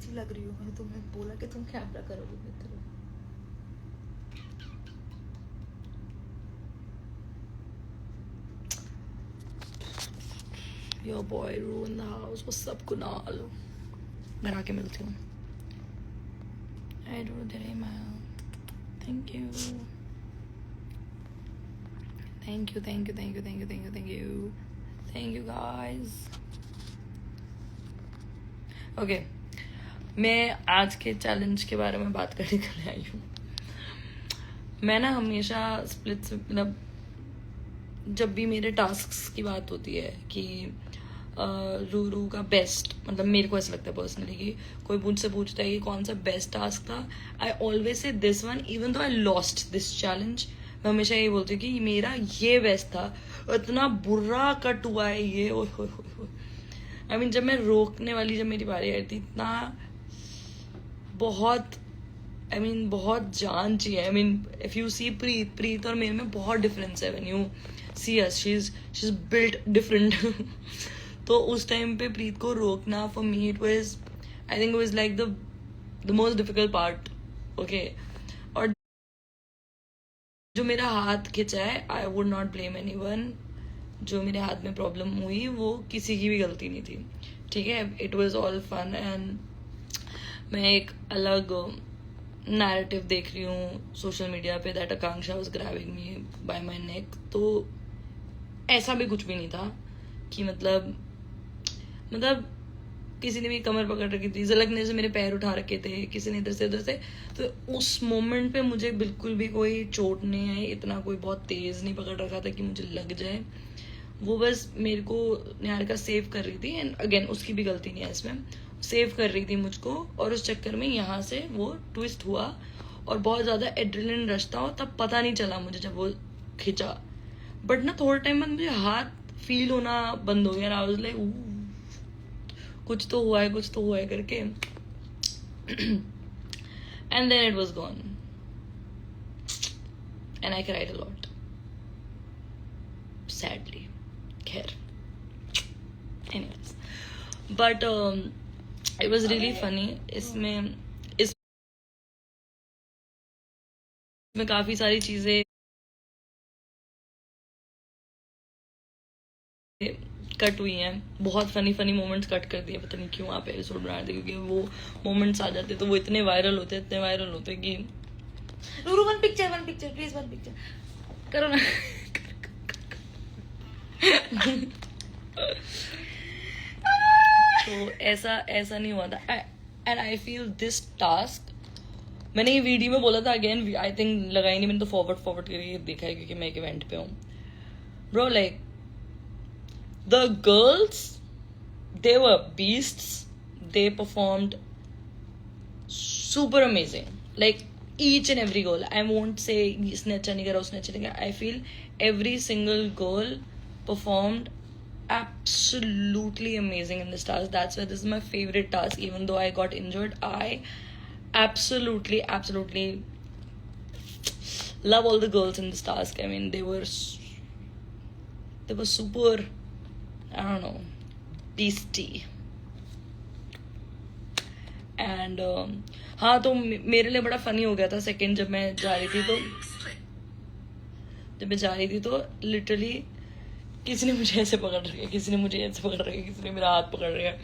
कैसी लग रही हो, मैंने तुम्हें बोला कि तुम कैमरा करोगे मेरी तरफ। Your boy ruined the house. What's up, Kunal? घर आके मिलती हूँ। I do the email. Thank you. Thank you, thank you, thank you, thank you, thank you, thank you. Thank you guys. Okay. मैं आज के चैलेंज के बारे में बात करने के लिए आई हूँ। मैं ना हमेशा स्प्लिट्स मतलब जब भी मेरे टास्क्स की बात होती है कि रू का बेस्ट, मतलब मेरे को ऐसा लगता है पर्सनली कि कोई मुझसे पूछता है कि कौन सा बेस्ट टास्क था, I always say this one even though I lost this challenge. मैं हमेशा ये बोलती हूँ कि मेरा ये बेस्ट था, इतना बुरा कट हुआ है ये। आई मीन जब मैं रोकने वाली, जब मेरी बारी आई थी, इतना बहुत बहुत जान चाहिए। I mean if you see Preet और मेरे में बहुत डिफरेंस है। When you see us, she is built different. तो उस टाइम पे प्रीत को रोकना for me it was, I think it was like the most difficult part. Okay, और जो मेरा हाथ खिंचा है, I would not blame anyone. जो मेरे हाथ में प्रॉब्लम हुई वो किसी की भी गलती नहीं थी, ठीक है। It was all fun and मैं एक अलग नैरेटिव देख रही हूँ सोशल मीडिया पे that Akanksha was grabbing me by my neck. तो ऐसा भी कुछ भी नहीं था कि मतलब किसी ने भी कमर पकड़ रखी थी, झलकने से मेरे पैर उठा रखे थे किसी ने इधर से उधर से। तो उस मोमेंट पे मुझे बिल्कुल भी कोई चोट नहीं आई, इतना कोई बहुत तेज नहीं पकड़ रखा था कि मुझे लग जाए। वो बस मेरे को निहारिका सेव कर रही थी एंड अगेन उसकी भी गलती नहीं है इसमें, सेव कर रही थी मुझको, और उस चक्कर में यहाँ से वो ट्विस्ट हुआ और बहुत ज्यादा एड्रेनलिन रश था और तब पता नहीं चला मुझे जब वो खिंचा। बट ना थोड़ा टाइम बाद मुझे हाथ फील होना बंद हो गया। आई वाज लाइक कुछ तो हुआ है करके। And then it was gone and I cried a lot sadly. खैर anyways, but it was really funny. इसमें काफी सारी चीजें कट हुई हैं, बहुत फनी मोमेंट्स कट कर दिए, पता नहीं क्यों आप एपिसोड बना रहे, क्योंकि वो मोमेंट्स आ जाते तो वो इतने वायरल होते कि Ruru one picture please, one picture करो ना। तो ऐसा नहीं हुआ था। And I feel this task, मैंने ये वीडियो में बोला था, अगेन आई थिंक लगाई नहीं मैंने, तो फॉरवर्ड करके देखा है क्योंकि मैं एक इवेंट पे हूँ। Bro like the girls, they were beasts. They performed super amazing, like each and every girl. I won't say इसने अच्छा नहीं करा उसने अच्छा नहीं करा, I feel every single girl performed absolutely amazing in this task. That's why this is my favorite task. Even though I got injured, I absolutely love all the girls in this task. I mean they were super, I don't know, beastie. And हाँ, तो मेरे लिए बड़ा funny हो गया था second जब मैं जा रही थी तो लिटरली किसी ने मुझे ऐसे पकड़ रखा है, किसी ने मुझे ऐसे पकड़ रखा है, किसी ने मेरा हाथ पकड़ रखा है।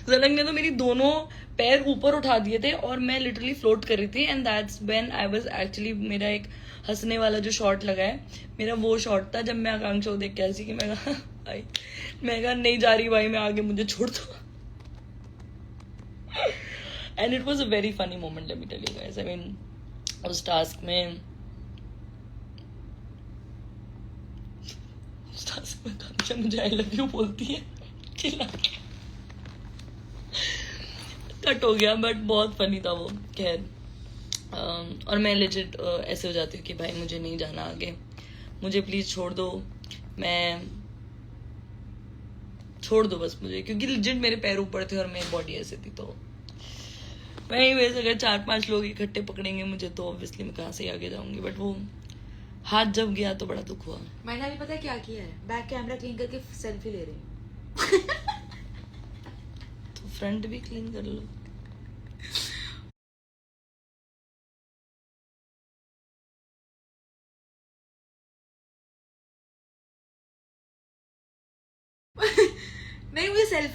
झलक ने तो मेरी दोनों पैर ऊपर उठा दिए थे और मैं लिटरली फ्लोट कर रही थी। And that's when I was actually, मेरा एक हंसने वाला जो शॉट लगा है मेरा, वो शॉट था जब मैं आकांक्षा को देख के ऐसी कि मैं कहा नहीं जा रही भाई मैं आगे, मुझे छोड़ दो। And it was a very funny moment, let me tell you guys. I mean उस टास्क में आकांक्षा मुझे आई लव यू बोलती है, चिल्ला के कट हो गया, बट बहुत फनी था वो। खैर और मैं लेजिट ऐसे हो जाती हूँ कि भाई मुझे नहीं जाना आगे, मुझे प्लीज छोड़ दो, मैं छोड़ दो बस मुझे, क्योंकि लेजिट मेरे पैर ऊपर थे और मेरी बॉडी ऐसे थी। तो वही वैसे अगर 4-5 लोग इकट्ठे पकड़ेंगे मुझे तो ऑब्वियसली मैं कहाँ से आगे जाऊंगी, बट वो हाथ जब गया तो बड़ा दुख हुआ। मैंने अभी पता है क्या किया है, बैक कैमरा क्लीन करके सेल्फी ले रही हूँ। तो फ्रंट भी क्लीन कर लो।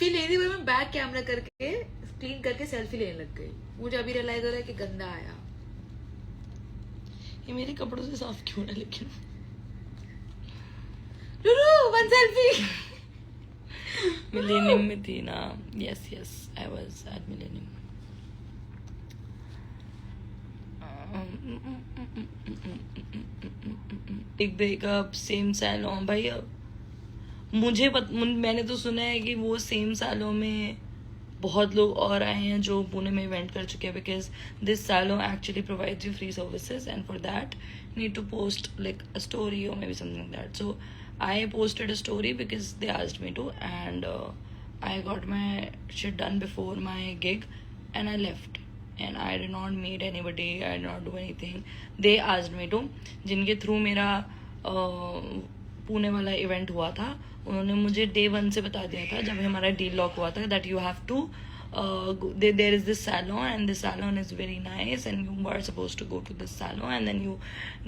सेल्फी ले रही, मैं बैक कैमरा करके क्लीन करके सेल्फी लेने लग गई। मुझे अभी रियलाइज हो रहा है कि गंदा आया। ये मेरे कपड़ों से साफ क्यों है लेकिन? लुलु वन सेल्फी। मिलेनियम में थी ना? Yes yes, I was at millennium. Big breakup, same salon भाई। अब मैंने तो सुना है कि वो सेम सैलून में बहुत लोग और आए हैं जो पुणे में इवेंट कर चुके हैं, because this salon actually provides you free services and for that need to post like a story और maybe something that. So I posted a story because they asked me to, and I got my shit done before my gig and I left, and I did not meet anybody, I did not do anything. They asked me to, जिनके through मेरा पुणे वाला event हुआ था, उन्होंने मुझे day 1 से बता दिया था जब हमारा डील लॉक हुआ था that you have to there is this salon and this salon is very nice and you are supposed to go to this salon and then you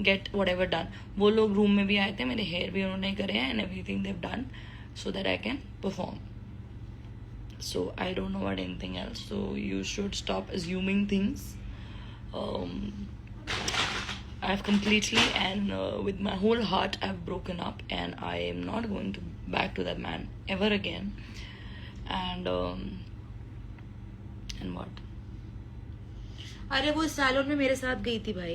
get whatever done. वो लोग room में भी आए थे, मेरे hair भी उन्होंने करे हैं and everything they've done so that I can perform. So I don't know about anything else, so you should stop assuming things. I've completely and with my whole heart I've broken up and I am not going to back to that man ever again. And what? अरे वो salon में मेरे साथ गई थी भाई।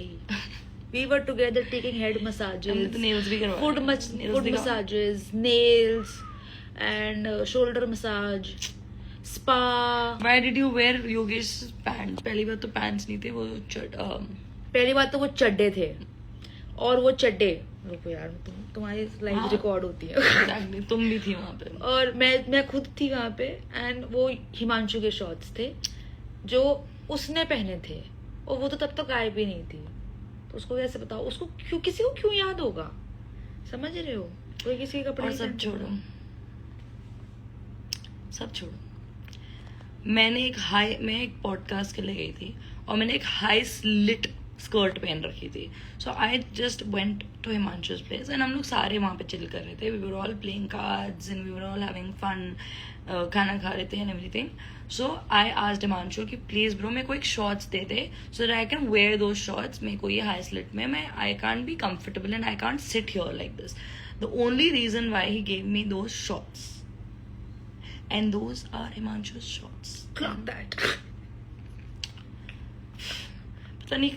We were together taking head massages, हमने तो nails भी करवाए। foot Nails दिखाओ। massages, nails and shoulder massage, spa. Why did you wear Yogesh pants? पहली बात तो pants नहीं थे, वो पहली बात तो वो चड्डे थे और वो चड्डे, रुको यार तुम्हारी लाइव हाँ। रिकॉर्ड होती है। exactly, तुम भी थी वहाँ पे। और मैं खुद थी वहाँ पे एंड वो हिमांशु के शॉर्ट्स थे जो उसने पहने थे और वो तो तब तक गायब भी नहीं थी, तो उसको कैसे बताओ, उसको क्यों, किसी को क्यों याद होगा, समझ रहे हो? कोई किसी के कपड़े और नहीं सब पहनता। छोड़ो, सब छोड़ो। मैं एक पॉडकास्ट के लिए गई थी और मैंने एक हाई स्लिट स्कर्ट पहन रखी थी. So I just went to Himanshu's place and हम लोग सारे वहाँ पे चिल कर रहे थे. We were all playing cards and we were all having fun, खाना खा रहे थे and everything. So I asked Himanshu कि प्लीज ब्रो मेरे को एक शॉर्ट्स दे दे so that I can wear those shorts. मेरे को ये हाई स्लिट में I can't be comfortable and I can't sit here like this. The only reason why he gave me those shorts and those are Himanshu's shorts. Clock that. पता नहीं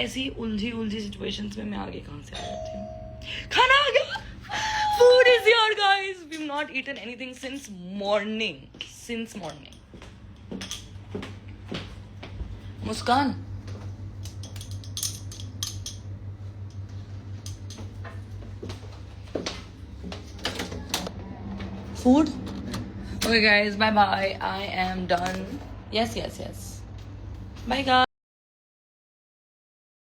ऐसी उलझी situations में मैं आगे कहाँ से आ जाती हूँ. खाना आ गया. Food is here guys. We've not eaten anything since morning. Muskan. Food? Okay guys, bye bye. I am done. Yes. Bye guys.